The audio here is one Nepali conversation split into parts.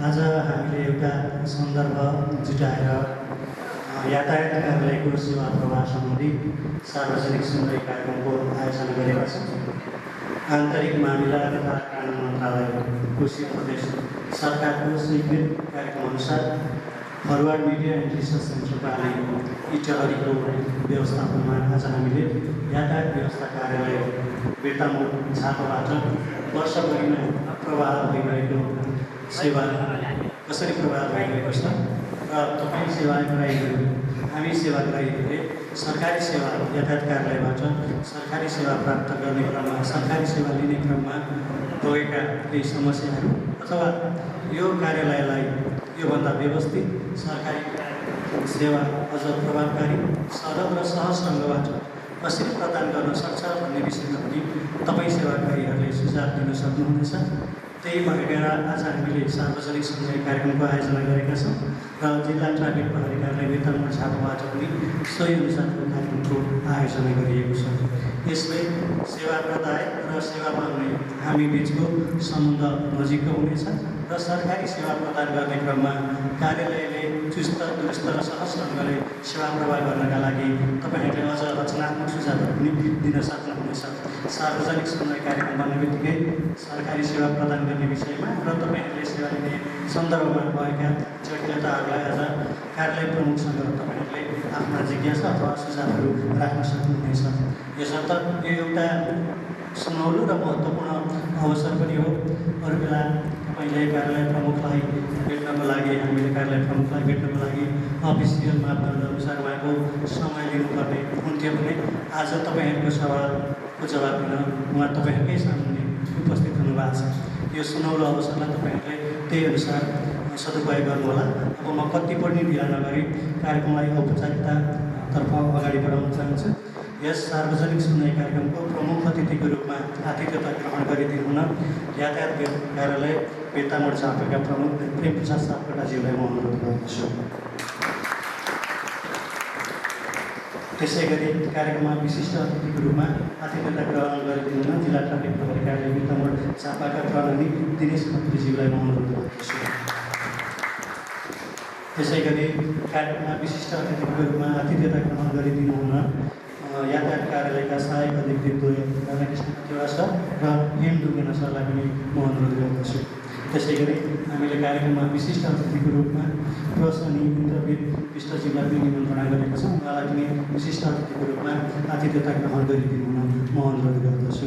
आज हामीले एउटा सन्दर्भ जुटाएर यातायात कार्यालयको सेवा प्रवाह सम्बन्धी सार्वजनिक सुनवाई कार्यक्रमको आयोजना गरेका छौँ। आन्तरिक मामिला तथा कानुन मन्त्रालयको प्रदेश सरकारको स्वीकृत कार्यक्रमअनुसार forward media and research centre प्राली इटहरीको व्यवस्थापनमा आज हामीले यातायात व्यवस्था कार्यालय बेतामोड झापाबाट वर्षभरिमा प्रवाह भइरहेको सेवा कसरी प्रवाह भइरहेको छ र तपाईँ सेवाग्राहीहरू हामी सेवाग्राहीहरूले सरकारी सेवा यातायात कार्यालयबाट सरकारी सेवा प्राप्त गर्ने क्रममा सरकारी सेवा लिने क्रममा भएका केही समस्याहरू अथवा यो कार्यालयलाई योभन्दा व्यवस्थित सरकारी सेवा अझ प्रभावकारी सरल र सहज ढङ्गबाट कसरी प्रदान गर्न सक्छ भन्ने विषयमा पनि तपाईँ सेवाग्राहीहरूले सुझाव दिन सक्नुहुनेछ। त्यही भएर आज हामीले सार्वजनिक सुनवाई कार्यक्रमको आयोजना गरेका छौँ र जिल्ला ट्राफिक प्रहरी कार्यालय बेतामोड झापाबाट पनि सोही अनुसारको कार्यक्रमको आयोजना गरिएको छ। यसले सेवा प्रदायक र सेवा पाउने हामी बिचको सम्बन्ध नजिकको हुनेछ र सरकारी सेवा प्रदान गर्ने क्रममा कार्यालयले चुस्त दुरुस्त र सहज ढङ्गले सेवा प्रवाह गर्नका लागि तपाईँहरूले अझ रचनात्मक सुझावहरू पनि दिन सक्नुहुनेछ। सार्वजनिक सुनवाई कार्यक्रम भन्ने बित्तिकै सरकारी सेवा प्रदान गर्ने विषयमा र तपाईँहरूले सेवा लिने सन्दर्भमा भएका जटिलताहरूलाई आज कार्यालय प्रमुखसँग तपाईँहरूले आफ्ना जिज्ञासा अथवा सुझावहरू राख्न सक्नुहुनेछ। यसर्थ यो एउटा सुनौलो र महत्त्वपूर्ण अवसर पनि हो। अरू बेला तपाईँले कार्यालय प्रमुखलाई भेट्नको लागि हामीले कार्यालय प्रमुखलाई भेट्नको लागि अफिसियल मापदण्ड अनुसार उहाँको समय लिनुपर्ने हुन्थ्यो भने आज तपाईँहरूको सवालको जवाब दिन उहाँ तपाईँहरूकै सामुन्ने उपस्थित हुनुभएको छ। यो सुनौलो अवसरलाई तपाईँहरूले त्यही अनुसार सदुपयोग गर्नुहोला। अब म कति पनि ढिला नगरी कार्यक्रमलाई औपचारिकतातर्फ अगाडि बढाउन चाहन्छु। यस सार्वजनिक सुनवाई कार्यक्रमको प्रमुख अतिथिको रूपमा आतिथ्यता ग्रहण गरिदिनु हुन यातायात कार्यालय बेतामोड झापाका प्रमुख प्रेम प्रसाद सापकोटाज्यूलाई म अनुरोध गर्दछु। त्यसै गरी कार्यक्रममा विशिष्ट अतिथिको रूपमा आतिथ्यता ग्रहण गरिदिनु हुन जिल्ला ट्राफिक प्रहरी कार्यालय बेतामोड झापाका प्रहरी दिनेश खत्रीज्यूलाई म अनुरोध गर्दछु। त्यसै गरी कार्यक्रममा विशिष्ट अतिथिको रूपमा आतिथ्यता ग्रहण गरिदिनु हुन यातायात कार्यालयका सहायक अधिकृत राधाकृष्ण कतिवटा सर र एम डुङ्गेना सरलाई पनि म अनुरोध गर्दछु। त्यसै गरी हामीले कार्यक्रममा विशिष्ट अतिथिको रूपमा प्रसनी इन्द्रवीर विष्टज्यूलाई पनि निमन्त्रणा गरेका छौँ। उहाँलाई पनि विशिष्ट अतिथिको रूपमा आतिथ्यता ग्रहण गरिदिनु हुन म अनुरोध गर्दछु।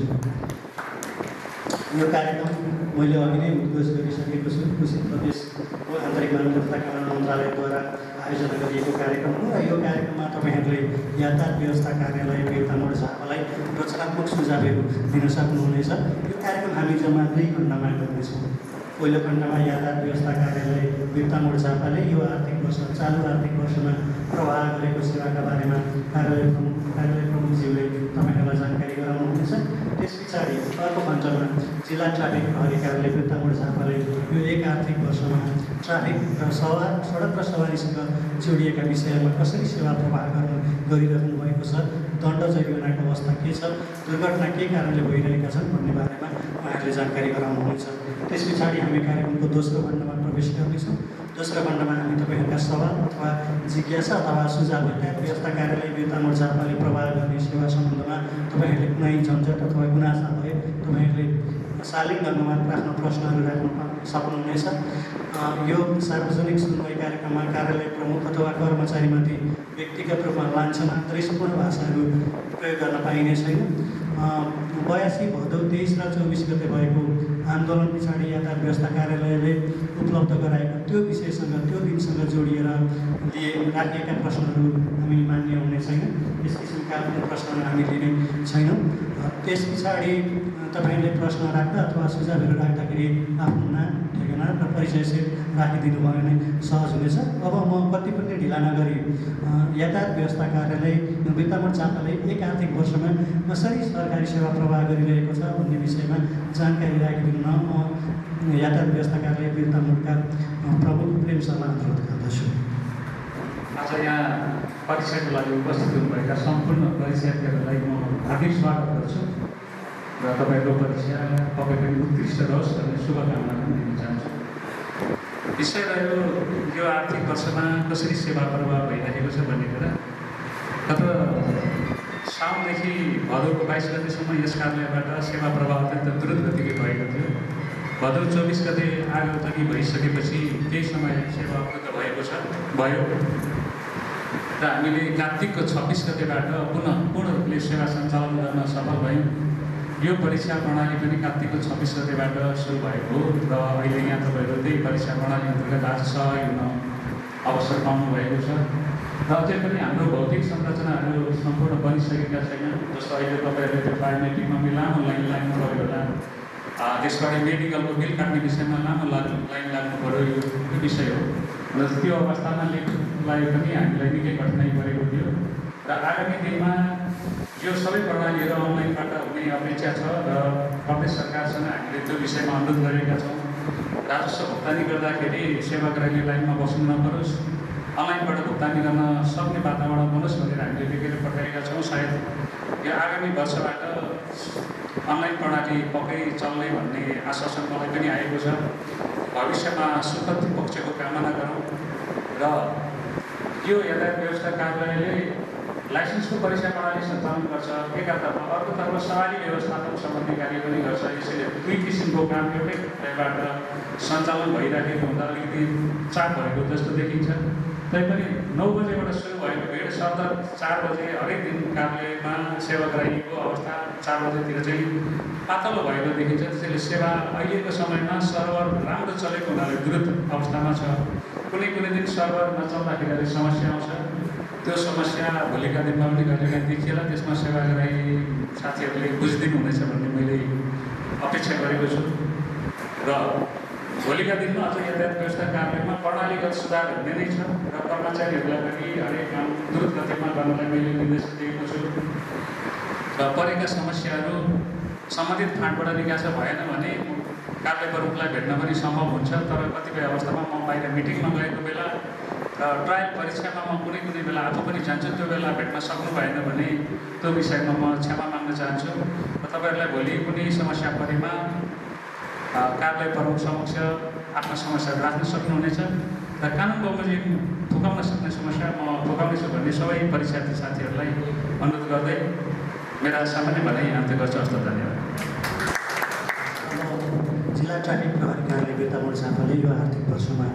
यो कार्यक्रम मैले अघि नै उद्घोष गरिसकेको छु। कृषि प्रदेशको आन्तरिक मामिला तथा कानुन मन्त्रालयद्वारा आयोजना गरिएको कार्यक्रम हो र यो कार्यक्रममा तपाईँहरूले यातायात व्यवस्था कार्यालय बेतामोड झापालाई रचनात्मक सुझावहरू दिन सक्नुहुनेछ। यो कार्यक्रम हामी जम्मा 2 खण्डमा गर्नेछौँ। पहिलो खण्डमा यातायात व्यवस्था कार्यालय बेतामोड झापाले यो आर्थिक वर्ष चालु आर्थिक वर्षमा प्रवाह गरेको सेवाका बारेमा कार्यालय प्रमुखज्यूले तपाईँहरूलाई जानकारी गराउनुहुनेछ। त्यस पछाडि अर्को खण्डमा जिल्ला ट्राफिक प्रहरी कार्यालय बेतामोड झापाले यो 1 आर्थिक वर्षमा ट्राफिक र सडक र सवारीसँग जोडिएका विषयमा कसरी सेवा प्रवाह गरिरहनु भएको छ, दण्ड जरिवानाको अवस्था के छ, दुर्घटना के कारणले भइरहेका छन् भन्ने बारेमा उहाँहरूले जानकारी गराउनुहुनेछ। त्यस पछाडि हामी कार्यक्रमको दोस्रो खण्डमा प्रवेश गर्नेछौँ। दोस्रो खण्डमा हामी तपाईँहरूका सवाल अथवा जिज्ञासा अथवा सुझाव यातायात व्यवस्था कार्यालय बेतामोड झापाले प्रवाह गर्ने सेवा सम्बन्धमा तपाईँहरूले कुनै झन्झट अथवा गुनासा भए तपाईँहरूले शालीन ढङ्गमा आफ्नो प्रश्नहरू राख्न सक्नुहुनेछ। यो सार्वजनिक सुनवाई कार्यक्रममा कार्यालय प्रमुख अथवा कर्मचारीमाथि व्यक्तिगत रूपमा लान्छना द्वेषपूर्ण भाषाहरू प्रयोग गर्न पाइने छैन। 82 भदौ 23 र 24 गते भएको आन्दोलन पछाडि यातायात व्यवस्था कार्यालयले उपलब्ध गराएको त्यो विषयसँग त्यो दिनसँग जोडिएर राखिएका प्रश्नहरू हामी मान्य हुने छैन। यस किसिमका प्रश्नहरू हामी लिने छैनौँ। त्यस पछाडि तपाईँले प्रश्न राख्दा अथवा सुझावहरू राख्दाखेरि आफ्नो नाम ठेगाना र परिचयसहित राखिदिनु भयो भने सहज हुनेछ। अब म कति पनि ढिला नगरी यातायात व्यवस्था कार्यालय बेतामोड झापाले 1 आर्थिक वर्षमा कसरी सरकारी सेवा प्रवाह गरिरहेको छ भन्ने विषयमा जानकारी राखिदिनु म यातायात व्यवस्था कार्यालय बेतामोडका प्रमुख प्रेम सरलाई अनुरोध गर्दछु। आज यहाँ परीक्षाको लागि उपस्थित हुनुभएका सम्पूर्ण परीक्षार्थीहरूलाई म हार्दिक स्वागत गर्छु र तपाईँको परीक्षा पक्कै पनि उत्कृष्ट रहोस् भन्ने शुभकामना पनि दिन चाहन्छु। विषय रह्यो यो आर्थिक वर्षमा कसरी सेवा प्रवाह भइरहेको छ भन्ने कुरा। गत साउनदेखि भदौको 22 गतेसम्म यस कार्यालयबाट सेवा प्रवाह अत्यन्त द्रुत गतिले भएको थियो। भदौ 24 गते आगोतगी भइसकेपछि केही समय सेवा उपलब्ध भयो र हामीले कार्तिकको 26 गतेबाट पुनः पूर्ण रूपले सेवा सञ्चालन गर्न सफल भयौँ। यो परीक्षा प्रणाली पनि कार्तिकको 26 गतेबाट सुरु भएको र अहिले यहाँ तपाईँहरू त्यही परीक्षा प्रणाली अन्तर्गत आज सहभागी हुन अवसर पाउनुभएको छ। र अझै पनि हाम्रो भौतिक संरचनाहरू सम्पूर्ण बनिसकेका छैनन्। जस्तो अहिले तपाईँहरूले त्यो बायोमेट्रिकमा लामो लाइन लाग्नु पऱ्यो होला, त्यसबाट मेडिकलको बिल काट्ने विषयमा लामो लाइन लाग्नु पऱ्यो, यो विषय हो। र त्यो अवस्थामा लेख्नलाई पनि हामीलाई निकै कठिनाइ परेको थियो र आगामी दिनमा यो सबै प्रणालीहरू अनलाइनबाट हुने अपेक्षा छ र प्रदेश सरकारसँग हामीले त्यो विषयमा अनुरोध गरेका छौँ। राजस्व भुक्तानी गर्दाखेरि सेवाग्राहीले लाइनमा बस्नु नपरोस्, अनलाइनबाट भुक्तानी गर्न सक्ने वातावरण बनोस् भनेर हामीले लेखेर पठाएका छौँ। सायद यो आगामी वर्षबाट अनलाइन प्रणाली पक्कै चल्ने भन्ने आश्वासन मलाई पनि आएको छ। भविष्यमा सुखद पक्षको कामना गरौँ र यो यातायात व्यवस्था कार्यालयले लाइसेन्सको परीक्षा प्रणाली सञ्चालन गर्छ, एकातर्फ, अर्कोतर्फ सवारी व्यवस्थापन सम्बन्धी कार्य पनि गर्छ। यसैले दुई किसिमको काम एउटै ठाउँबाट सञ्चालन भइराखेको हुँदा अलिकति चाप भएको जस्तो देखिन्छ। तैपनि 9 बजेबाट सुरु भएको भेड सरदर 4 बजे हरेक दिन कार्यालयमा सेवाग्राहीको अवस्था 4 बजेतिर चाहिँ पातलो भएको देखिन्छ। त्यसैले सेवा अहिलेको समयमा सर्भर राम्रो चलेको हुनाले द्रुत अवस्थामा छ। कुनै दिन सर्भर नचल्दाखेरि समस्या आउँछ। त्यो समस्या भोलिका दिनमा पनि कहिलेकाहीँ देखिएला, त्यसमा सेवाग्राही साथीहरूले बुझिदिनु हुनेछ भन्ने मैले अपेक्षा गरेको छु। र भोलिका दिनमा अझ यातायात व्यवस्था कार्यालयमा प्रणालीगत सुधार हुने नै छ र कर्मचारीहरूलाई पनि हरेक काम द्रुत गतिमा गर्नलाई मैले निर्देश दिएको छु। र परेका समस्याहरू सम्बन्धित फाँटबाट निकासा भएन भने कार्यालय प्रमुखलाई भेट्न पनि सम्भव हुन्छ। तर कतिपय अवस्थामा म बाहिर मिटिङमा गएको बेला र ट्रायल परीक्षामा म कुनै बेला आफू पनि जान्छु, त्यो बेला भेट्न सक्नु भएन भने त्यो विषयमा म क्षमा माग्न चाहन्छु। र तपाईँहरूलाई भोलि कुनै समस्या परेमा कार्यालय प्रमुख समक्ष आफ्ना समस्याहरू राख्न सक्नुहुनेछ र कानुन बमोजिम थोकाउन सक्ने समस्या म थोकाउनेछु भन्ने सबै परीक्षार्थी साथीहरूलाई अनुरोध गर्दै मेरा सामान्य भनाइ अन्त्य गर्छु। हस्त धन्यवाद। जिल्ला ट्राफिक प्रहरी कार्यालय बेतामोड शाखाले यो आर्थिक वर्षमा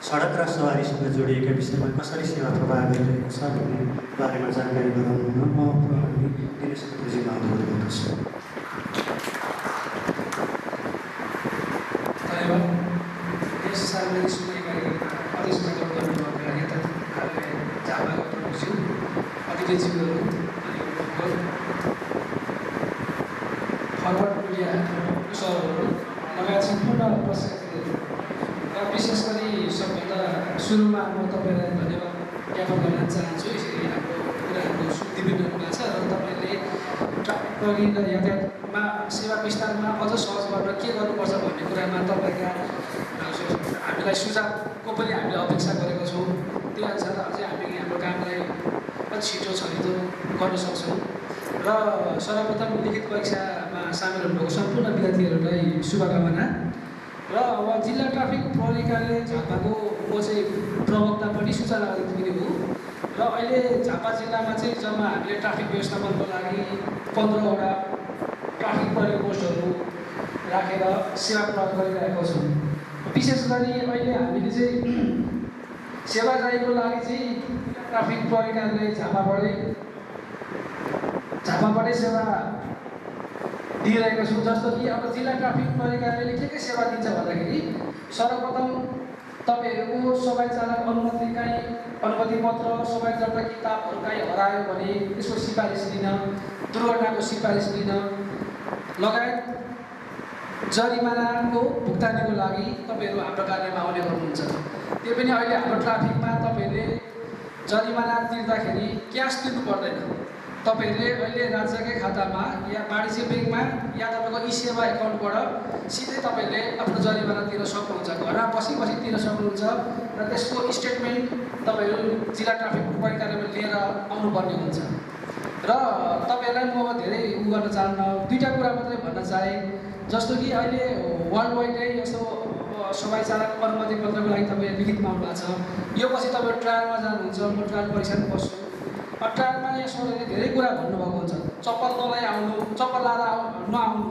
सडक र सवारीसँग जोडिएका विषयमा कसरी सेवा प्रवाह गरिरहेको छ भन्ने बारेमा जानकारी गराउन म प्रहरी निरीक्षक पुजीमा अनुरोध गर्दछु। धन्यवाद। यस सार्वजनिक सुनवाई कार्यक्रममा अध्यक्षता गर्नुभएका यातायात कार्यालय झापाका प्रमुखज्यू, अतिथिज्यूहरू, फरवर्ड मिडिया सरहरू लगायत सम्पूर्ण प्रशासकहरू र विशेष गरी सबभन्दा सुरुमा म तपाईँलाई धन्यवाद ज्ञापन गर्न चाहन्छु। यसरी हाम्रो कुराहरू सुविधा हुनुहुन्छ र तपाईँले ट्राफिक प्रहरी र यातायातमा सेवा विस्तारमा अझ सहज गर्न के गर्नुपर्छ भन्ने कुरामा तपाईँका हामीलाई सुझावको पनि हामीले अपेक्षा गरेका छौँ। त्यही अनुसार अझै हामी हाम्रो कामलाई अझ छिटो छरितो गर्न सक्छौँ। र सर्वप्रथम लिखित परीक्षामा सामेल हुनुभएको सम्पूर्ण विद्यार्थीहरूलाई शुभकामना। र अब जिल्ला ट्राफिक प्रहरी कार्यालय झापाको म चाहिँ प्रवक्ता पनि सूचना अधिकारी पनि हो। र अहिले झापा जिल्लामा चाहिँ जम्मा हामीले ट्राफिक व्यवस्थापनको लागि 15वटा ट्राफिक प्रहरी पोस्टहरू राखेर सेवा प्रदान गरिरहेका छौँ। विशेष गरी अहिले हामीले चाहिँ सेवाग्राहीको लागि चाहिँ ट्राफिक प्रहरी कार्यालय झापाबाटै सेवा दिइरहेको छौँ। जस्तो कि अब जिल्ला ट्राफिक प्रहरी कार्यालयले के सेवा दिन्छ भन्दाखेरि सर्वप्रथम तपाईँहरूको सवारी चालक अनुमति पत्र, सवारी दर्ता किताबहरू कहीँ हरायो भने त्यसको सिफारिस दिन, दुर्घटनाको सिफारिस दिन लगायत जरिमानाको भुक्तानीको लागि तपाईँहरू हाम्रो कार्यालयमा आउने गर्नुहुन्छ। त्यो पनि अहिले हाम्रो ट्राफिकमा तपाईँहरूले जरिमाना तिर्दाखेरि क्यास तिर्नु पर्दैन। तपाईँहरूले अहिले राज्यकै खातामा या वाणिज्य ब्याङ्कमा या तपाईँको ई-सेवा एकाउन्टबाट सिधै तपाईँहरूले आफ्नो जरिमाना तिर्न सक्नुहुन्छ। घरमा बसी तिर्न सक्नुहुन्छ र त्यसको स्टेटमेन्ट तपाईँहरू जिल्ला ट्राफिक प्रहरी कार्यालयमा लिएर आउनुपर्ने हुन्छ। र तपाईँहरूलाई म धेरै गर्न चाहन्न, दुईवटा कुरा मात्रै भन्न चाहे। जस्तो कि अहिले वर्ल्ड वाइडै यस्तो सफाइ चालकको अनुमति पत्रको लागि तपाईँ लिखित माग्नु भएको छ। यो पछि तपाईँ ट्रायलमा जानुहुन्छ, म ट्रायल परीक्षामा बस्छु। ट्रायलमा यहाँ सरले धेरै कुरा भन्नुभएको हुन्छ। चप्पल नलाइ आउनु, चप्पल लाएर नआउनु,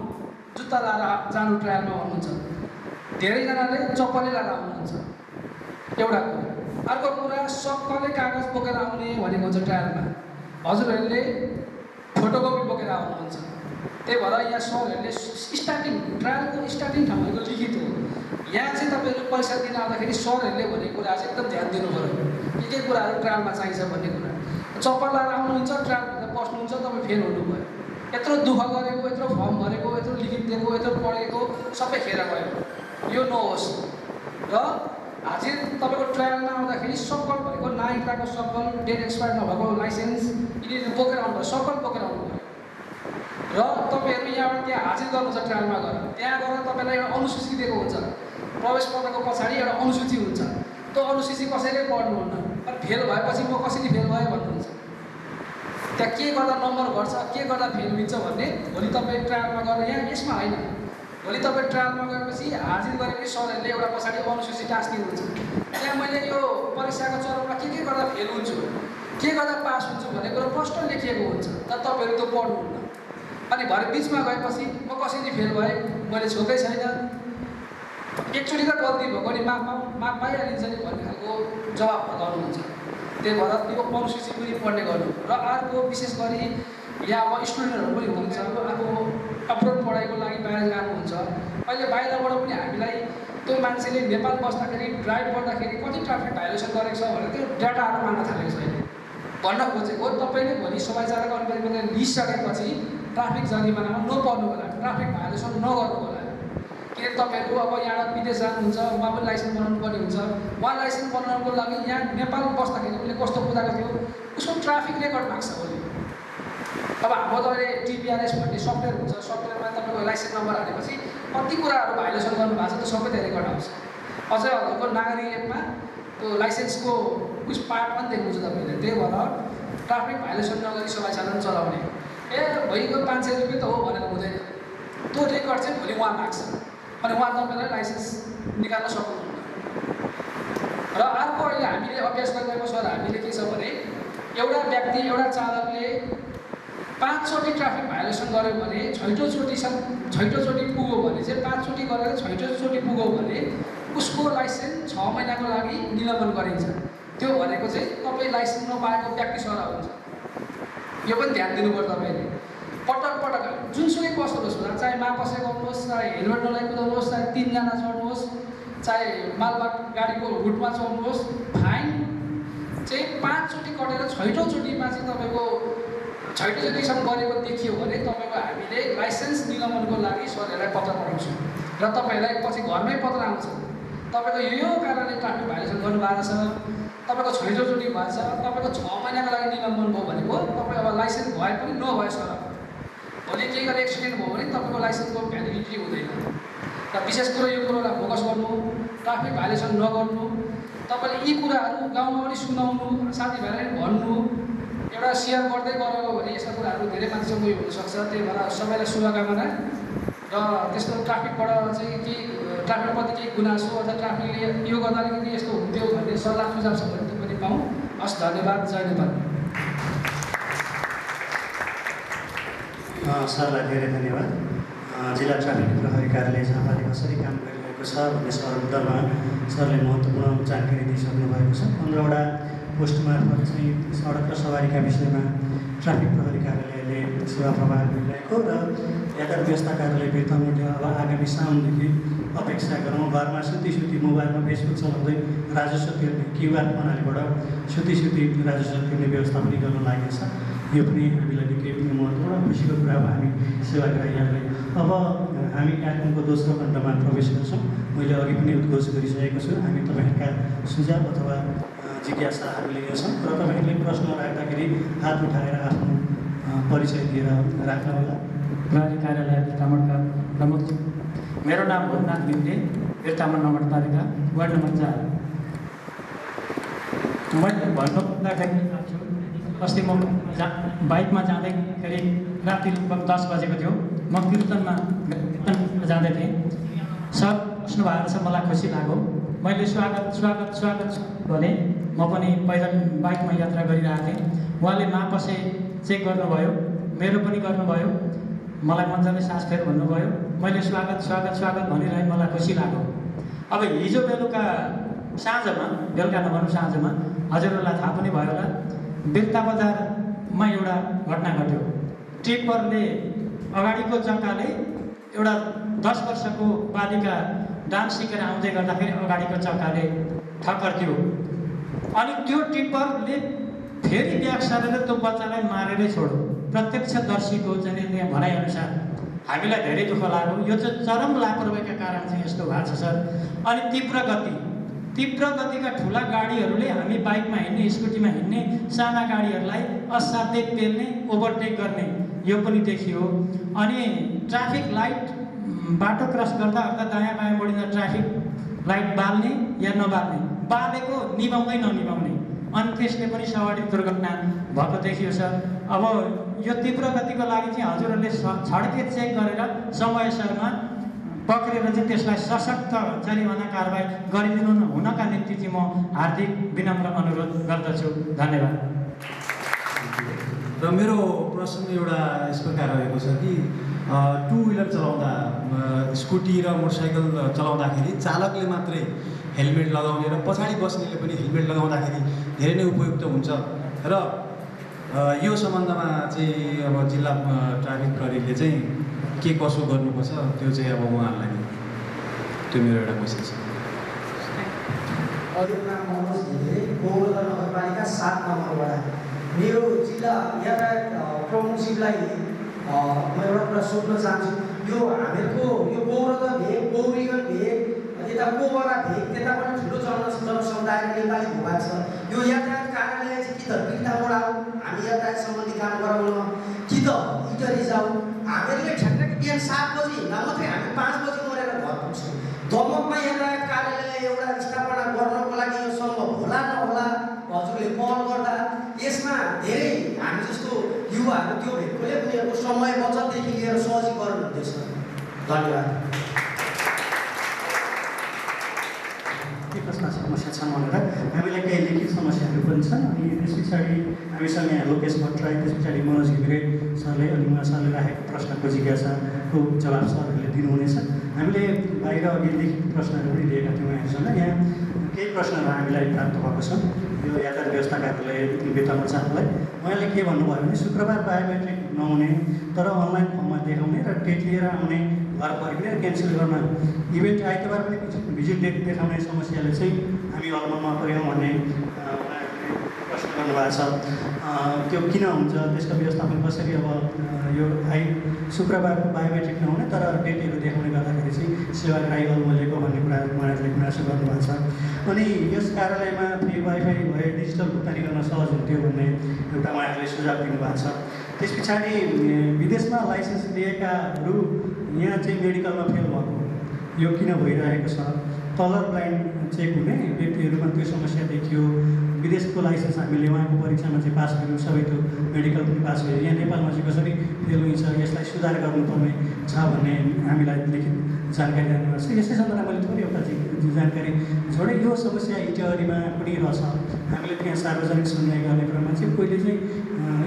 जुत्ता लाएर जानु ट्रायलमा भन्नुहुन्छ। धेरैजनाले चप्पलै लाएर आउनुहुन्छ, एउटा कुरा। अर्को कुरा, सबैले कागज बोकेर आउने भनेको हुन्छ ट्रायलमा। हजुरहरूले फोटोकपी बोकेर आउनुहुन्छ। त्यही भएर यहाँ सरहरूले ट्रायलको स्टार्टिङ ठाउँ भनेको लिखित हो। यहाँ चाहिँ तपाईँहरू परीक्षा दिन आउँदाखेरि सरहरूले भनेको कुरा चाहिँ एकदम ध्यान दिनु पऱ्यो। के कुराहरू ट्रायलमा चाहिन्छ भन्ने कुरा। चप्पल लाएर आउनुहुन्छ, ट्रायलभित्र बस्नुहुन्छ, तपाईँ फेल हुनुभयो। यत्रो दुःख गरेको, यत्रो फर्म भरेको, यत्रो लिखित दिएको, यत्रो पढेको सबै खेर गयो। यो नहोस्। र हाजिर तपाईँको ट्रायलमा आउँदाखेरि सकल भनेको नागरिकताको सकल, डेट एक्सपायर नभएको लाइसेन्स यिनीहरू बोकेर आउनुभयो, सकल बोकेर आउनुभयो। र तपाईँहरू यहाँबाट त्यहाँ हाजिर गर्नुहुन्छ ट्रायलमा गएर। त्यहाँ गएर तपाईँलाई एउटा अनुसूची दिएको हुन्छ। प्रवेश पत्रको पछाडि एउटा अनुसूची हुन्छ। त्यो अनुसूची कसैले पढ्नुहुन्न। फेल भएपछि म कसरी फेल भएँ भन्नुहुन्छ। त्यहाँ के गर्दा नम्बर घट्छ, के गर्दा फेल हुन्छ भन्ने भोलि तपाईँ ट्रायलमा गएर यहाँ यसमा होइन। भोलि तपाईँ ट्रायलमा गएपछि हाजिर गरेपछि सरहरूले एउटा पछाडि अनुसूची टाँस्दिनुहुन्छ। त्यहाँ मैले यो परीक्षाको चरणमा के गर्दा फेल हुन्छु, के गर्दा पास हुन्छु भन्ने कुरो प्रश्न लेखिएको हुन्छ। तर तपाईँहरू त्यो पढ्नुहुन्न। अनि भरे बिचमा गएपछि म कसरी फेल भएँ, मैले छोकै छैन, एकचोटि त गल्ती भएको नि माफ पाइहालिन्छ नि भन्ने खालको जवाब लगाउनुहुन्छ। त्यही भएर त्यो अनुसूची पनि पढ्ने गर्नु। र अर्को विशेष गरी यहाँ अब स्टुडेन्टहरू पनि हुनुहुन्छ, अब अब्रोड पढाइको लागि बाहिर जानुहुन्छ। अहिले बाहिरबाट पनि हामीलाई त्यो मान्छेले नेपाल बस्दाखेरि ड्राइभ गर्दाखेरि कति ट्राफिक भाइलेसन गरेको छ भनेर त्यो डाटाहरू माग्न थालेको छ। अहिले भन्न खोजेको तपाईँले भोलि सफाइ चालक अनुमति पत्र लिइसकेपछि ट्राफिक जरिमानामा नपर्नु होला, ट्राफिक भाइलेसन नगर्नु होला। किनकि तपाईँहरू अब यहाँ विदेश जानुहुन्छ, उहाँ पनि लाइसेन्स बनाउनु पर्ने हुन्छ। उहाँ लाइसेन्स बनाउनुको लागि यहाँ नेपाल बस्दाखेरि उसले कस्तो कुदाएको थियो उसको ट्राफिक रेकर्ड माग्छ भोलि। अब हाम्रो त अहिले टिपिआरएस भन्ने सफ्टवेयर हुन्छ। सफ्टवेयरमा तपाईँको लाइसेन्स नम्बर हालेपछि कति कुराहरू भाइलेसन गर्नुभएको छ त्यो सबै त्यहाँ रेकर्ड आउँछ। अझै हजुरको नागरिक एपमा त्यो लाइसेन्सको उस पार्ट पनि देख्नुहुन्छ तपाईँले। त्यही भएर ट्राफिक भाइलेसन नगरी सफाइ चालन चलाउने भइगयो 500 रुपियाँ त हो भनेर हुँदैन। त्यो रेकर्ड चाहिँ भोलि उहाँ माग्छ। अनि उहाँ तपाईँलाई लाइसेन्स निकाल्न सक्नुहुन्न। र अर्को अहिले हामीले अभ्यास गरिरहेको सर हामीले के छ भने एउटा व्यक्ति एउटा चालकले 5 चोटि ट्राफिक भाइलेसन गर्यो भने छैटौँचोटि पुग्यो भने चाहिँ 5 चोटि गरेर छैटौँचोटि पुग्यो भने उसको लाइसेन्स 6 महिनाको लागि निलम्बन गरिन्छ। त्यो भनेको चाहिँ तपाईँ लाइसेन्स नपाएको व्यक्ति सर हुन्छ। यो पनि ध्यान दिनुपर्छ तपाईँले। पटक पटक जुनसुकै बस्नुहोस् न, चाहे मापसे गर्नुहोस्, चाहे हेलमेट नलाइ कुदाउनुहोस्, चाहे 3 जना चढ्नुहोस्, चाहे मालबाग गाडीको हुटमा चढ्नुहोस्, फाइन चाहिँ 5 चोटि कटेर छैटौँचोटिमा चाहिँ तपाईँको छैटौँचोटिसम्म गरेको देखियो भने तपाईँको हामीले लाइसेन्स निलम्बनको लागि सरहरूलाई पत्र पठाउँछौँ र तपाईँहरूलाई पछि घरमै पत्र आउँछ। तपाईँको यो कारणले ट्राफिक भाइलेसन गर्नुभएको छ, तपाईँको छैटौँचोटि भएछ, तपाईँको 6 महिनाको लागि निलम्बन भयो भनेको तपाईँ अब लाइसेन्स भए पनि नभए सर भोलि केही गरेर एक्सिडेन्ट भयो भने तपाईँको लाइसेन्सको भ्यालिडिटी हुँदैन। र विशेष कुरो यो कुरोलाई फोकस गर्नु, ट्राफिक भाइलेसन नगर्नु। तपाईँले यी कुराहरू गाउँमा पनि सुनाउनु, साथीभाइलाई पनि भन्नु, एउटा सेयर गर्दै गऱ्यो भने यस्ता कुराहरू धेरै मान्छेसँग उयो हुनसक्छ। त्यही भएर सबैलाई शुभकामना। र त्यस्तो ट्राफिकबाट चाहिँ केही ट्राफिकप्रति केही गुनासो अथवा ट्राफिकले यो गर्दाखेरि यस्तो हुन्थ्यो भन्ने सल्लाह सुझाव छ भने त्यो पनि पाऊँ। हस्, धन्यवाद। जय नेपाल। सरलाई धेरै धन्यवाद। जिल्ला ट्राफिक प्रहरी कार्यालय झापाले कसरी काम गरिरहेको छ भन्ने सन्दर्भमा सरले महत्त्वपूर्ण जानकारी दिइसक्नु भएको छ। 15वटा पोस्ट मार्फत चाहिँ सडक र सवारीका विषयमा ट्राफिक प्रहरी कार्यालयले सेवा प्रवाह गरिरहेको र यातायात व्यवस्था कार्यालय बिर्तामूल्य अब आगामी साउनदेखि अपेक्षा गरौँ घरमा सुती मोबाइलमा फेसबुक चलाउँदै राजस्व तिर्ने क्युआर प्रणालीबाट सुती राजस्व तिर्ने व्यवस्था पनि गर्न लागेको छ। यो पनि हामीलाई निकै महत्त्वपूर्ण खुसीको कुरा हो हामी सेवाग्राहीहरूले। अब हामी कार्यक्रमको दोस्रो खण्डमा प्रवेश गर्छौँ। मैले अघि पनि उद्घोष गरिसकेको छु, हामी तपाईँहरूका सुझाव अथवा जिज्ञासाहरू लिनेछौँ र तपाईँहरूले प्रश्न राख्दाखेरि हात उठाएर आफ्नो परिचय दिएर राख्नु होला। प्रहरी कार्यालय बिर्तामोडका प्रमुख, मेरो नाम भोजनाथ गिम्रे, बिर्तामोड नगरपालिका वार्ड नम्बर 4। मैले भन्नुपर्दाखेरि अस्ति म बाइकमा जाँदाखेरि राति लगभग 10 बजेको थियो। म कीर्तनमा जाँदै थिएँ। सर बस्नुभएको छ, मलाई खुसी लाग्यो। मैले स्वागत स्वागत स्वागत भने म पनि पैदल बाइकमा यात्रा गरिरहेको थिएँ। उहाँले मापसे चेक गर्नुभयो, मेरो पनि गर्नुभयो, मलाई मजाले सास फेर भन्नुभयो। मैले स्वागत स्वागत स्वागत भनिरहेँ, मलाई खुसी लाग्यो। अब हिजो बेलुका साँझमा, बेलुका नभनौँ साँझमा, हजुरहरूलाई थाहा पनि भयो होला, बेत्ता बजारमा एउटा घटना घट्यो। टिप्परले अगाडिको चक्काले एउटा 10 वर्षको बालिका डान्स सिकेर आउँदै गर्दाखेरि अगाडिको चक्काले ठक्कर दियो। अनि त्यो टिप्परले फेरि ब्याक सारेर त्यो बच्चालाई मारेरै छोड्यो। प्रत्यक्षदर्शीको चाहिँ त्यहाँ भनाइअनुसार हामीलाई धेरै दुःख लाग्यो। यो चाहिँ चरम लापरवाहीका कारण चाहिँ यस्तो भएको छ सर। अनि तीव्र गतिका ठुला गाडीहरूले, हामी बाइकमा हिँड्ने, स्कुटीमा हिँड्ने साना गाडीहरूलाई असाध्यै पेल्ने, ओभरटेक गर्ने, यो पनि देखियो। अनि ट्राफिक लाइट बाटो क्रस गर्दा दायाँ बायाँ मोडिँदा ट्राफिक लाइट बाल्ने या नबाल्ने, बालेको निभाउँदै ननिभाउने, अनि त्यसले पनि सवारी दुर्घटना भएको देखियो सर। अब यो तीव्र गतिको लागि चाहिँ हजुरहरूले छड्के चेक गरेर समयसरमा पक्रेर चाहिँ त्यसलाई सशक्त जरिवाना कारबाही गरिदिनु हुनका निम्ति चाहिँ म हार्दिक विनम्र अनुरोध गर्दछु। धन्यवाद। र मेरो प्रश्न एउटा यस प्रकार रहेको छ कि टु व्हिलर चलाउँदा, स्कुटी र मोटरसाइकल चलाउँदाखेरि चालकले मात्रै हेलमेट लगाउने र पछाडि बस्नेले पनि हेलमेट लगाउँदाखेरि धेरै नै उपयुक्त हुन्छ र यो सम्बन्धमा चाहिँ अब जिल्ला ट्राफिक प्रहरीले चाहिँ के कसो गर्नुपर्छ, त्यो चाहिँ अब उहाँहरूलाई त्यो मेरो एउटा क्वेसन छ। अरू नाम मनोज घिमिरे, गौरव नगरपालिका 7 नम्बरबाट। मेरो जिल्ला यातायात प्रमुखज्यूलाई म एउटा कुरा सोध्न चाहन्छु। यो हामीहरूको यो गौरव भेग, गौरीगढ भेग, यता कोबरा भेग, त्यता पनि ठुलो जनसमुदाय नेपाली भूभाग छ। यो यातायात कार्यालय चाहिँ कि त बिर्तामोड आऊ, हामी यातायात सम्बन्धी काम गराउन, कि त इटरी जाऊ। हामीहरूले ठ्याक्कै बिहान 7 बजी हिँड्दा मात्रै हामी 5 बजी मरेर घर पुग्छौँ। दमकमा यातायात कार्यालय एउटा स्थापना गर्नको लागि यो सम्भव होला नहोला, हजुरले पहल गर्दा यसमा धेरै हामी जस्तो युवाहरू त्यो भेटकोले उनीहरूको समय बचतदेखि लिएर सहजीकरण हुँदैछ। धन्यवाद। के कस्ता समस्या छन् भनेर हामीलाई केही लिखित समस्याहरू पनि छन्। अनि त्यस पछाडि हामीसँग यहाँ लोकेश भट्टराई, त्यस पछाडि मनोज घिमिरे सरले अनि उहाँ सरले राखेको प्रश्नको जिज्ञासाको जवाब सरहरूले दिनुहुनेछ। हामीले बाहिर अघि लिखित प्रश्नहरू पनि लिएका थियौँ यहाँसँग। यहाँ केही प्रश्नहरू हामीलाई प्राप्त भएको छ यो यातायात व्यवस्था कार्यालय बेतमोड 7लाई। उहाँले के भन्नुभयो भने शुक्रबार बायोमेट्रिक नहुने तर अनलाइन फर्ममा देखाउने र डेट लिएर आउने, घर फर्किने र क्यान्सल गर्न, इभेन्ट आइतबार पनि भिजिट डेट देखाउने समस्याले चाहिँ हामी अलमलमा पऱ्यौँ भन्ने प्रश्न गर्नुभएको छ। त्यो किन हुन्छ, त्यसको व्यवस्थापन कसरी? अब यो शुक्रबारको बायोमेट्रिक नहुने तर डेटहरू देखाउने गर्दाखेरि चाहिँ सेवाग्राही अलमलेको भन्ने कुरा उहाँहरूले गुनासो गर्नुभएको छ। अनि यस कार्यालयमा फ्री वाइफाई भए डिजिटल भुक्तानी गर्न सहज हुन्थ्यो भन्ने एउटा उहाँहरूले सुझाव दिनुभएको छ। त्यस पछाडि विदेशमा लाइसेन्स लिएकाहरू यहाँ चाहिँ मेडिकलमा फेल भएको, यो किन भइरहेको छ? कलर ब्लाइन्ड चेक हुने व्यक्तिहरूमा त्यो समस्या देखियो। विदेशको लाइसेन्स हामीले उहाँको परीक्षामा चाहिँ पास गऱ्यौँ, सबै त्यो मेडिकल पनि पास गऱ्यो। यहाँ नेपालमा चाहिँ कसरी फेल हुन्छ, यसलाई सुधार गर्नुपर्ने छ भन्ने हामीलाई लिखित जानकारी दिनुभएको छ। यसै सन्दर्भमा मैले थोरै एउटा जानकारी जोडेँ। यो समस्या इटहरीमा पनि रहेछ। हामीले त्यहाँ सार्वजनिक सुनवाई गर्ने क्रममा चाहिँ पहिले चाहिँ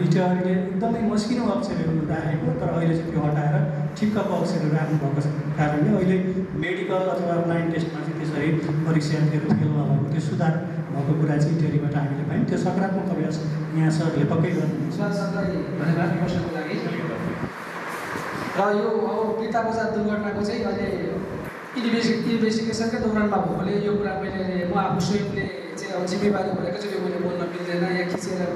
इटहरीले एकदमै मस्किनो अक्षरहरू राखेको, तर अहिले चाहिँ त्यो हटाएर ठिक्कको अक्षरहरू राख्नुभएको कारणले अहिले मेडिकल अथवा ब्लाइन्ड टेस्टमा चाहिँ त्यसरी परीक्षार्थीहरू फेल नभएको, त्यो सुधार भएको कुरा चाहिँ इटहरीबाट हामीले पायौँ। त्यो सकारात्मक अभ्यास यहाँ सरले पक्कै गर्नुहुन्छ। धन्यवाद प्रश्नको लागि। र यो अब पिता बजार दुर्घटनाको चाहिँ अहिले इन्भेस्टिगेसनकै दौरानमा भएकोले यो कुरा मैले म आफू स्वयंले चाहिँ अब जिम्मेवारी भनेको चाहिँ यो मैले बोल्न मिल्दैन। यहाँ खिचेर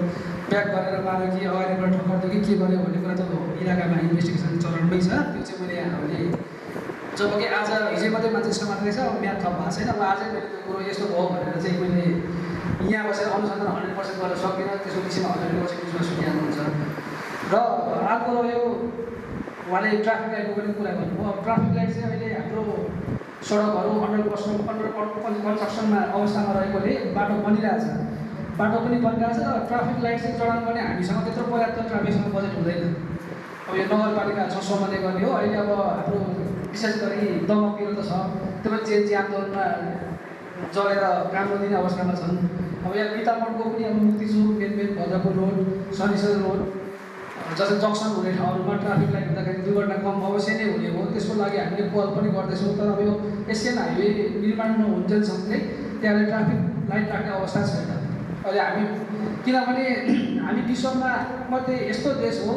ब्याक गरेर माऱ्यो कि अगाडिबाट ठक्कर दियो कि के गर्यो भन्ने कुरा त इलाकामा इन्भेस्टिगेसन चरणमै छ। त्यो चाहिँ मैले हामीले जबकि आज हिजो मात्रै मान्छे समातेको छ, अब म्याथ थप भएको छैन। अब आजै मैले त्यो कुरो यस्तो भयो भनेर चाहिँ मैले यहाँ बसेर अनुसन्धान 100% गर्न सक्दिनँ। त्यसको विषयमा 100% विश्वास हुनुहुन्छ। र अर्को यो उहाँले ट्राफिक लाइटको पनि कुरा गर्नुभयो। अब ट्राफिक लाइट चाहिँ अहिले हाम्रो सडकहरू अन्डर कन्स्ट्रक्सनमा अवस्थामा रहेकोले बाटो बनिरहेछ, बाटो पनि बनिरहेछ र ट्राफिक लाइट चाहिँ जडान गर्ने हामीसँग त्यत्रो पर्याप्त ट्राफिकसँग बजेट हुँदैन। अब यो नगरपालिका सम्बन्धै गर्ने हो। अहिले अब हाम्रो विशेष गरी दमक विरुद्ध छ, त्यो पनि जेएनजी आन्दोलनमा जलेर काम नदिने अवस्थामा छन्। अब यहाँ बितामोडको पनि अब मुक्ति चोक, मेन भद्रपुर रोड, शनिश्चर रोड जस्तै जक्सन हुने ठाउँहरूमा ट्राफिक लाइट हुँदाखेरि दुर्घटना कम अवश्य नै हुने हो। त्यसको लागि हामीले पहल पनि गर्दैछौँ। तर अब यो एसियन हाइवे निर्माण नहुन्जेलसम्म त्यहाँ ट्राफिक लाइट राख्ने अवस्था छैन अहिले हामी, किनभने हामी विश्वमा मध्ये यस्तो देश हो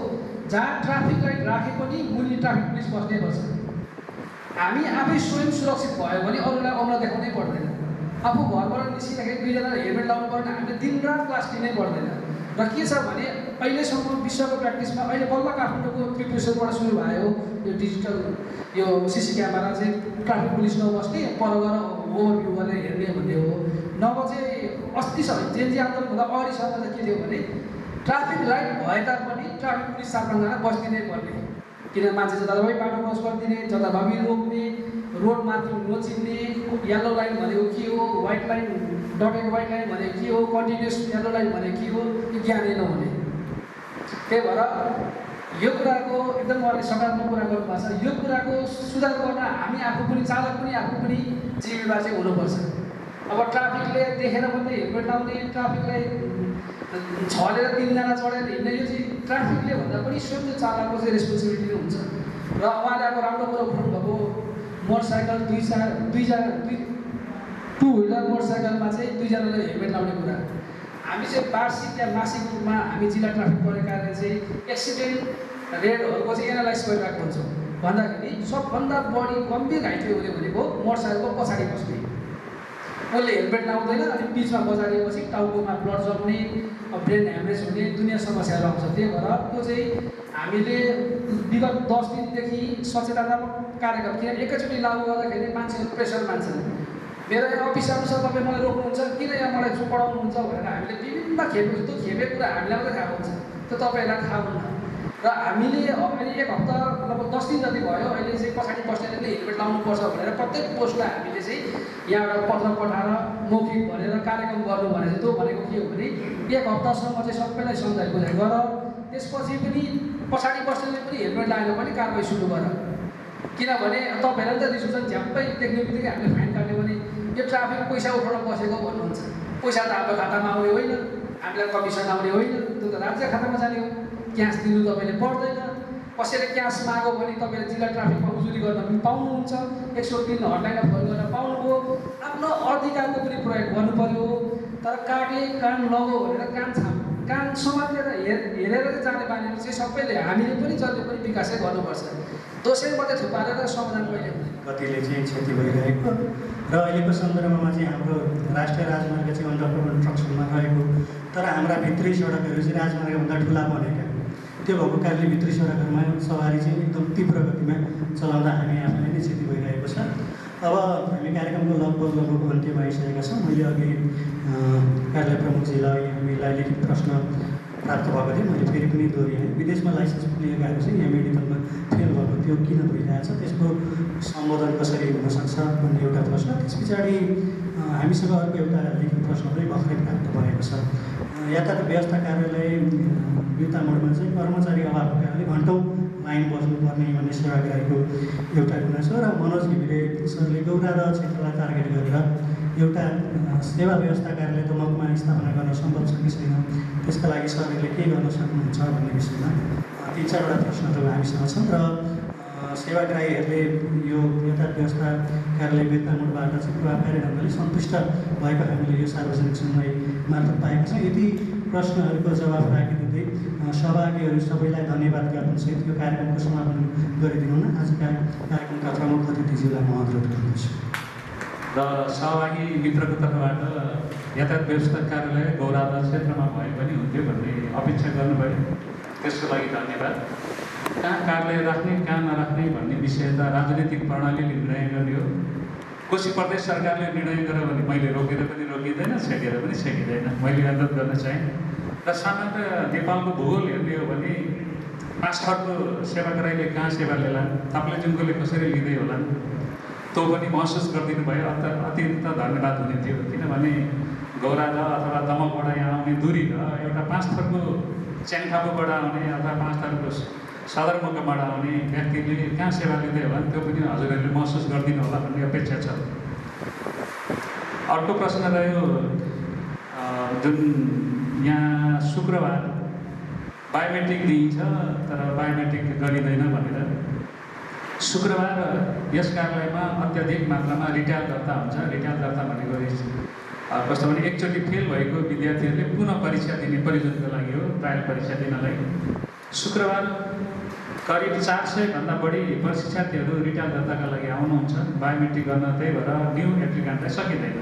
जहाँ ट्राफिक लाइट राखे पनि मुनि ट्राफिक पुलिस बस्नै पर्छ। हामी आफै स्वयं सुरक्षित भयो भने अरूलाई औँला देखाउनै पर्दैन। आफू घरबाट निस्किँदाखेरि दुईजना हेलमेट लाउनु पर्ने, हामीले दिनरात क्लास लिनै पर्दैन। र के छ भने अहिलेसम्म विश्वको प्र्याक्टिसमा अहिले बल्ल काठमाडौँको प्रिपेरेसनबाट सुरु भयो यो डिजिटल यो सिसी क्यामेरा चाहिँ ट्राफिक पुलिस नबस्ने पर गएर ओभरभ्यू गरेर हेर्ने भन्ने हो। नभए चाहिँ अस्तिसम्म जेएनजी आन्दोलन हुँदा अगाडिसम्म चाहिँ के थियो भने ट्राफिक लाइट भए तापनि ट्राफिक पुलिस 4-5 जना बस्दिनै पर्ने, किन मान्छे जताभावी बाटो क्रस गरिदिने, जताभावी रोक्ने, रोड माथि नचिन्ने, येल्लो लाइन भनेको के हो, white line dotted white line भनेको के हो, कन्टिन्युस येल्लो लाइन भनेको के हो, यो ज्ञानै नहुने। त्यही भएर यो कुराको एकदम उहाँले सकारात्मक कुरा गर्नुभएको छ। यो कुराको सुधार गर्न हामी आफू पनि चालक पनि आफू पनि जिम्मेवार चाहिँ हुनुपर्छ। अब ट्राफिकले देखेर मात्रै हेलमेट लाउने, ट्राफिकलाई छलेर 3 जना चढेर हिँड्ने, यो चाहिँ ट्राफिकले भन्दा पनि स्वयं चालकको चाहिँ रेस्पोन्सिबिलिटी नै हुन्छ। र उहाँले अब राम्रो कुरो उठाउनुभएको मोटरसाइकल 2 व्हिलर मोटरसाइकलमा चाहिँ 2 जनाले हेलमेट लाउने कुरा। हामी चाहिँ वार्षिक या मासिक रूपमा हामी जिल्ला ट्राफिक प्रहरीकारले चाहिँ एक्सिडेन्ट रेटहरूको चाहिँ एनालाइज गरिरहेको हुन्छौँ। भन्दाखेरि सबभन्दा बढी गम्भीर घाइते हुने भनेको मोटरसाइकलको पछाडि बस्ने, उसले हेलमेट लाउँदैन अनि बिचमा बजारिएपछि टाउकोमा ब्लड जम्ने, ब्रेन ह्यामरेज हुने दुनियाँ समस्याहरू आउँछ। त्यही भएर त्यो चाहिँ हामीले विगत 10 दिनदेखि सचेतनात्मक कार्यक्रम, किन एकैचोटि लागू गर्दाखेरि मान्छेहरू प्रेसर मान्छन्। मेरो अफिस अनुसार तपाईँ मलाई रोक्नुहुन्छ, किन यहाँ मलाई पढाउनुहुन्छ भनेर हामीले विभिन्न खेपेको, त्यो खेपेको कुरा हामीलाई मात्रै थाहा हुन्छ, त्यो तपाईँहरूलाई थाहा हुन्न। र हामीले अहिले 1 हप्ता लगभग 10 दिन जति भयो, अहिले चाहिँ पछाडि बस्नेले हेलमेट लाउनुपर्छ भनेर प्रत्येक पोस्टलाई हामीले चाहिँ यहाँबाट पत्र पठाएर मौखिक भनेर कार्यक्रम गर्नु भने चाहिँ त्यो भनेको के हो भने 1 हप्तासम्म चाहिँ सबैलाई सम्झाइ बुझाइ गर, त्यसपछि पनि पछाडि बस्नेले पनि हेलमेट लगाएर पनि कारवाही सुरु गर। किनभने तपाईँहरूलाई त रिस उठ्छ, झ्याप्पै देख्ने बित्तिकै हामीले फाइन काट्यो भने यो ट्राफिक पैसा उठाउन बसेको भन्नुहुन्छ। पैसा त हाम्रो खातामा आउने होइन, हामीलाई कमिसन आउने होइन, त्यो त राज्य खातामा जाने हो। क्यास दिनु तपाईँले पर्दैन, कसैले क्यास माग्यो भने तपाईँले जिल्ला ट्राफिकमा उजुरी गर्न पनि पाउनुहुन्छ, 103 हटलाइनमा फोन गरेर पाउनुभयो। आफ्नो अधिकारको पनि प्रयोग गर्नु पर्यो। तर कागले कान लगो भनेर कान समातेर हेरेर जाने बानीहरू चाहिँ सबैले हामीले पनि जसले पनि विकासै गर्नुपर्छ। दोषै मात्रै थुपारेर समाधान कहिले हुँदैन। कतिले चाहिँ क्षति भइरहेको र अहिलेको सन्दर्भमा चाहिँ हाम्रो राष्ट्रिय राजमार्ग चाहिँ अन्डर कन्स्ट्रक्सनमा रहेको, तर हाम्रा भित्री सडकहरू चाहिँ राजमार्गभन्दा ठुला बनेका, त्यो भएको कारणले भित्री सडकहरूमा सवारी चाहिँ एकदम तीव्र गतिमा चलाउँदा हामी आफूले नै क्षति भइरहेको छ। अब हामी कार्यक्रमको लगभग अन्त्यमा आइसकेका छौँ। मैले अघि कार्यालय प्रमुखजीलाई हामीलाई लिखित प्रश्न प्राप्त भएको थियो, मैले फेरि पनि दोहोऱ्याएँ। विदेशमा लाइसेन्स लिएकाहरू चाहिँ यहाँ मेडिकलमा फेल भएको त्यो किन भइरहेछ, त्यसको सम्बोधन कसरी हुनसक्छ भन्ने एउटा प्रश्न। त्यस पछाडि हामीसँग अर्को एउटा लिखित प्रश्न पनि भर्खरै प्राप्त भएको छ। यातायात व्यवस्था कार्यालय बिर्तामोडमा चाहिँ कर्मचारी अभावको कारणले घन्टौँ लाइन बस्नुपर्ने भन्ने सेवाग्राहीको एउटा गुना छ। र मनोज घिमिरे सरले गौरा र क्षेत्रलाई टार्गेट गरेर एउटा सेवा व्यवस्था कार्यालय तमकमा स्थापना गर्न सम्भव छ कि छैन, त्यसका लागि सरहरूले के गर्न सक्नुहुन्छ भन्ने विषयमा 3-4वटा प्रश्नहरू हामीसँग छन्। र सेवाग्राहीहरूले यो यातायात व्यवस्था कार्यालय बिर्तामोडबाट चाहिँ प्रभावकारी ढङ्गले सन्तुष्ट भएको हामीले यो सार्वजनिक सुनवाई मार्फत पाएका छौँ। यति प्रश्नहरूको जवाब राखिदिँदै सहभागीहरू सबैलाई धन्यवाद ज्ञापनसहित यो कार्यक्रमको समापन गरिदिनु हुन आजका कार्यक्रमका प्रमुख अतिथिज्यूलाई म अनुरोध गर्दछु। र सहभागी मित्रको तर्फबाट यातायात व्यवस्था कार्यालय गौराधा क्षेत्रमा भए पनि हुन्थ्यो भन्ने अपेक्षा गर्नुभयो, त्यसको लागि धन्यवाद। कहाँ कार्यालय राख्ने कहाँ नराख्ने भन्ने विषय त राजनीतिक प्रणालीले निर्णय गर्ने हो। कोशी प्रदेश सरकारले निर्णय गर्यो भने मैले रोकेर पनि रोकिँदैन, छेकेर पनि छेकिँदैन। मैले अनुरोध गर्न चाहेँ। र सामान्य नेपालको भूगोल हेर्ने हो भने 5 थरको सेवाग्राहीले कहाँ सेवा लिएलान्, ताप्लेजुङकोले कसरी लिँदै होलान्, त्यो पनि महसुस गरिदिनु भयो। अत्यन्त धन्यवाद हुने थियो। किनभने गौराधा अथवा दमकबाट यहाँ आउने दूरी र एउटा 5 थरको च्याङखापुबाट आउने अथवा 5 थरको सदरमुकामबाट आउने व्यक्तिले कहाँ सेवा लिँदै होला त्यो पनि हजुरहरूले महसुस गरिदिनु होला भन्ने अपेक्षा छ। अर्को प्रश्न रह्यो जुन यहाँ शुक्रबार बायोमेट्रिक दिइन्छ तर बायोमेट्रिक गरिँदैन भनेर। शुक्रबार यस कार्यालयमा अत्याधिक मात्रामा रिटायर दर्ता हुन्छ। रिटायर दर्ता भनेको कस्तो भने एकचोटि फेल भएको विद्यार्थीहरूले पुनः परीक्षा दिने परियोजनाको लागि हो, ट्रायल परीक्षा दिनलाई। शुक्रबार करिब 400 भन्दा बढी प्रशिक्षार्थीहरू रिटायर दर्ताका लागि आउनुहुन्छ। बायोमेट्रिक गर्न त्यही भएर न्यू एप्लिकेन्टलाई सकिँदैन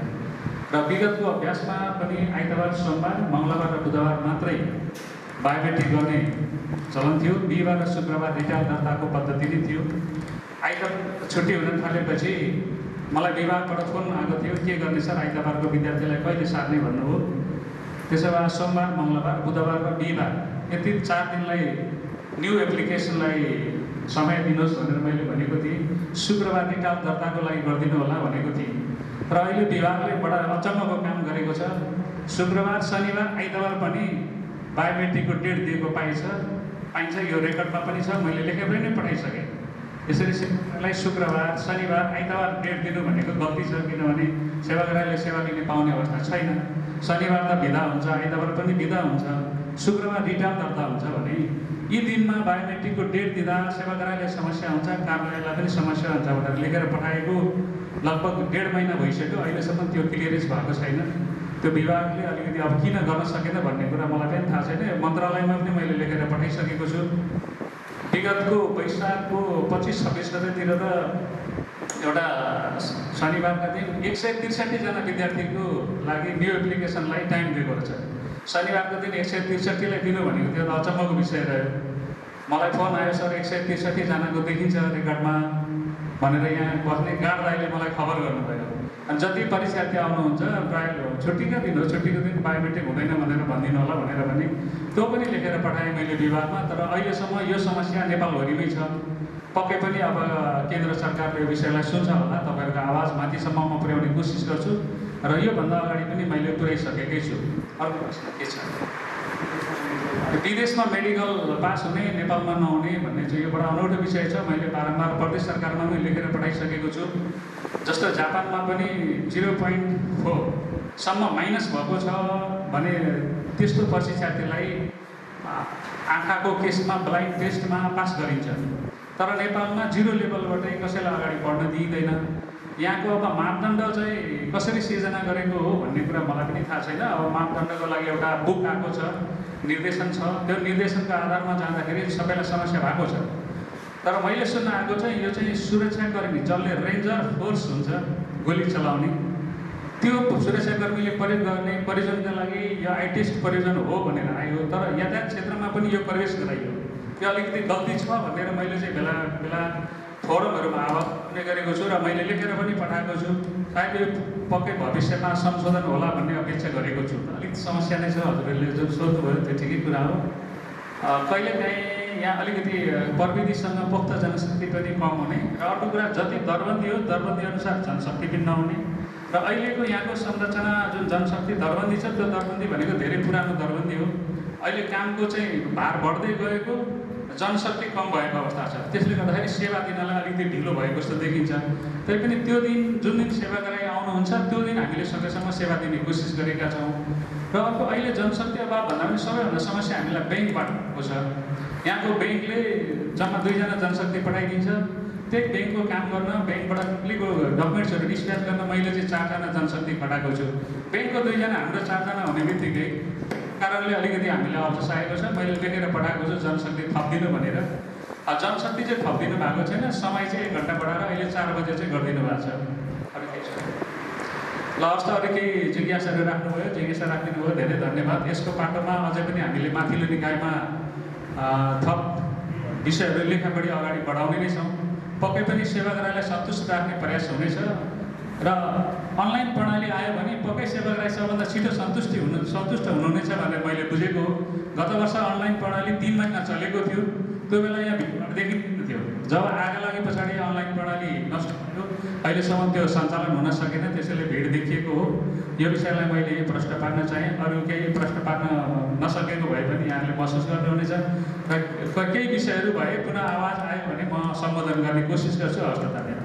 र विगतको अभ्यासमा पनि आइतबार, सोमबार, मङ्गलबार र बुधबार मात्रै बायोमेट्रिक गर्ने चलन थियो। बिहिबार र शुक्रबार रिटायर दर्ताको पद्धति नै थियो। आइतबार छुट्टी हुन थालेपछि मलाई विभागबाट फोन आएको थियो, के गर्ने सर, आइतबारको विद्यार्थीलाई कहिले सार्ने भन्नुभयो। त्यसो भए सोमबार, मङ्गलबार, बुधबार र बिहिबार यति 4 दिनलाई न्यू एप्लिकेसनलाई समय दिनुहोस् भनेर मैले भनेको थिएँ। शुक्रबार रिटायर दर्ताको लागि गरिदिनु होला भनेको थिएँ। र अहिले विभागले बडा अचम्मको काम गरेको छ। शुक्रबार, शनिबार, आइतबार पनि बायोमेट्रिकको डेट दिएको पाइन्छ। यो रेकर्डमा पनि छ, मैले लेखेर नै पठाइसकेँ। यसरी सेवाग्राहीलाई शुक्रबार, शनिबार, आइतबार डेट दिनु भनेको गल्ती छ, किनभने सेवाग्राहीले सेवा लिने पाउने अवस्था छैन। शनिबार त बिदा हुन्छ, आइतबार पनि बिदा हुन्छ, शुक्रबार रिटायर दर्ता हुन्छ भने यी दिनमा बायोमेट्रिकको डेट दिँदा सेवाग्राहीलाई समस्या हुन्छ, कार्यालयलाई पनि समस्या हुन्छ भनेर लेखेर पठाएको लगभग 1.5 महिना भइसक्यो। अहिलेसम्म त्यो क्लियरेन्स भएको छैन। त्यो विभागले अलिकति अब किन गर्न सकेन भन्ने कुरा मलाई पनि थाहा छैन। मन्त्रालयमा पनि मैले लेखेर पठाइसकेको छु। विगतको वैशाखको 25-26 गतेतिर त एउटा शनिबारका दिन 163 जना विद्यार्थीको लागि न्यू एप्लिकेसनलाई टाइम दिएको रहेछ। शनिबारको दिन 163लाई दिनु भनेको त्यो त अचम्मको विषय रह्यो। मलाई फोन आयो, सर 163 जनाको देखिन्छ रेकर्डमा भनेर यहाँ बस्ने गार्ड दाइले मलाई खबर गर्नुभयो। अनि जति परीक्षार्थी आउनुहुन्छ प्राय छुट्टीका दिन हो, छुट्टीको दिन बायोमेट्रिक हुँदैन भनेर भनिदिनु होला भनेर भने त्यो पनि लेखेर पठाएँ मैले विभागमा। तर अहिलेसम्म यो समस्या नेपालभरिमै छ। पक्कै पनि अब केन्द्र सरकारले यो विषयलाई सुन्छ होला। तपाईँहरूको आवाज माथिसम्म पुर्याउने कोसिस गर्छु र योभन्दा अगाडि पनि मैले पुर्याइसकेकै छु। अर्को प्रश्न के छ? विदेशमा मेडिकल पास हुने, नेपालमा नहुने भन्ने चाहिँ यो बडा अनौठो विषय छ। मैले बारम्बार प्रदेश सरकारमा पनि लेखेर पठाइसकेको छु। जस्तो जापानमा पनि 0.4 सम्म माइनस भएको छ भने त्यस्तो परीक्षार्थीलाई आँखाको केसमा ब्लाइन्ड टेस्टमा पास गरिन्छ। तर नेपालमा 0 लेभलबाटै कसैलाई अगाडि बढ्न दिइँदैन। यहाँको अब मापदण्ड चाहिँ कसरी सिर्जना गरेको हो भन्ने कुरा मलाई पनि थाहा छैन। अब मापदण्डको लागि एउटा बुक आएको छ, निर्देशन छ। त्यो निर्देशनको आधारमा जाँदाखेरि सबैलाई समस्या भएको छ। तर मैले सुन्न आएको चाहिँ यो चाहिँ सुरक्षाकर्मी जसले रेन्जर फोर्स हुन्छ गोली चलाउने, त्यो सुरक्षाकर्मीले प्रयोग गर्ने परियोजनाका लागि यो आइटेस्ट परियोजना हो भनेर आयो। तर यातायात क्षेत्रमा पनि यो प्रवेश गराइयो। त्यो अलिकति गल्ती छ भनेर मैले चाहिँ बेला बेला फोरमहरूमा आवाज पनि गरेको छु र मैले लेखेर पनि पठाएको छु। सायद यो पक्कै भविष्यमा संशोधन होला भन्ने अपेक्षा गरेको छु। अलिक समस्या नै छ, हजुरहरूले जुन सोध्नुभयो त्यो ठिकै कुरा हो। कहिलेकाहीँ यहाँ अलिकति प्रविधिसँग पोख्त जनशक्ति पनि कम हुने र अर्को कुरा जति दरबन्दी हो दरबन्दी अनुसार जनशक्ति पनि नहुने र अहिलेको यहाँको संरचना जुन जनशक्ति दरबन्दी छ त्यो दरबन्दी भनेको धेरै पुरानो दरबन्दी हो। अहिले कामको चाहिँ भार बढ्दै गएको, जनशक्ति कम भएको अवस्था छ। त्यसले गर्दाखेरि सेवा दिनलाई अलिकति ढिलो भएको जस्तो देखिन्छ। तैपनि त्यो दिन जुन दिन सेवाग्राही आउनुहुन्छ त्यो दिन हामीले सकेसम्म सेवा दिने कोसिस गरेका छौँ। र अर्को अहिले जनशक्ति अभाव भन्दा पनि सबैभन्दा समस्या हामीलाई ब्याङ्कबाट भएको छ। यहाँको ब्याङ्कले जम्मा 2 जना जनशक्ति पठाइदिन्छ। त्यही ब्याङ्कको काम गर्न, ब्याङ्कबाट निक्लेको डकुमेन्ट्सहरू डिस्प्याच गर्न मैले चाहिँ 4 जना जनशक्ति खटाएको छु। ब्याङ्कको 2 जना, हाम्रो 4 जना हुने बित्तिकै कारणले अलिकति हामीलाई अवसर आएको छ। मैले लेखेर पठाएको छु जनशक्ति थपिदिनु भनेर। जनशक्ति चाहिँ थपिदिनु भएको छैन। समय चाहिँ 1 घन्टा बढाएर अहिले 4 बजे चाहिँ गरिदिनु भएको छ। अरू के छ? ल, हस् त अरू केही जिज्ञासाहरू राख्नुभयो, जिज्ञासा राखिदिनु भयो, धेरै धन्यवाद। यसको पाटोमा अझै पनि हामीले माथिल्लो निकायमा थप विषयहरू लेखापढी अगाडि बढाउने नै छौँ। पक्कै पनि सेवाग्राहीलाई सन्तुष्ट राख्ने प्रयास हुनेछ र अनलाइन प्रणाली आयो भने पक्कै सेवाग्राही सबभन्दा छिटो सन्तुष्ट हुनुहुनेछ भनेर मैले बुझेको हो। गत वर्ष अनलाइन प्रणाली 3 महिना चलेको थियो। त्यो बेला यहाँ भिडभाड देखिएको थियो। जब आग लागे पछाडि अनलाइन प्रणाली नष्ट भयो। अहिलेसम्म त्यो सञ्चालन हुन सकेन, त्यसैले भिड देखिएको हो। यो विषयलाई मैले प्रश्न पार्न चाहेँ। अरू केही प्रश्न पार्न नसकेको भए पनि यहाँले महसुस गर्नुहुनेछ र केही विषयहरू भए पुनः आवाज आयो भने म सम्बोधन गर्ने कोसिस गर्छु। हवस् त, धन्यवाद।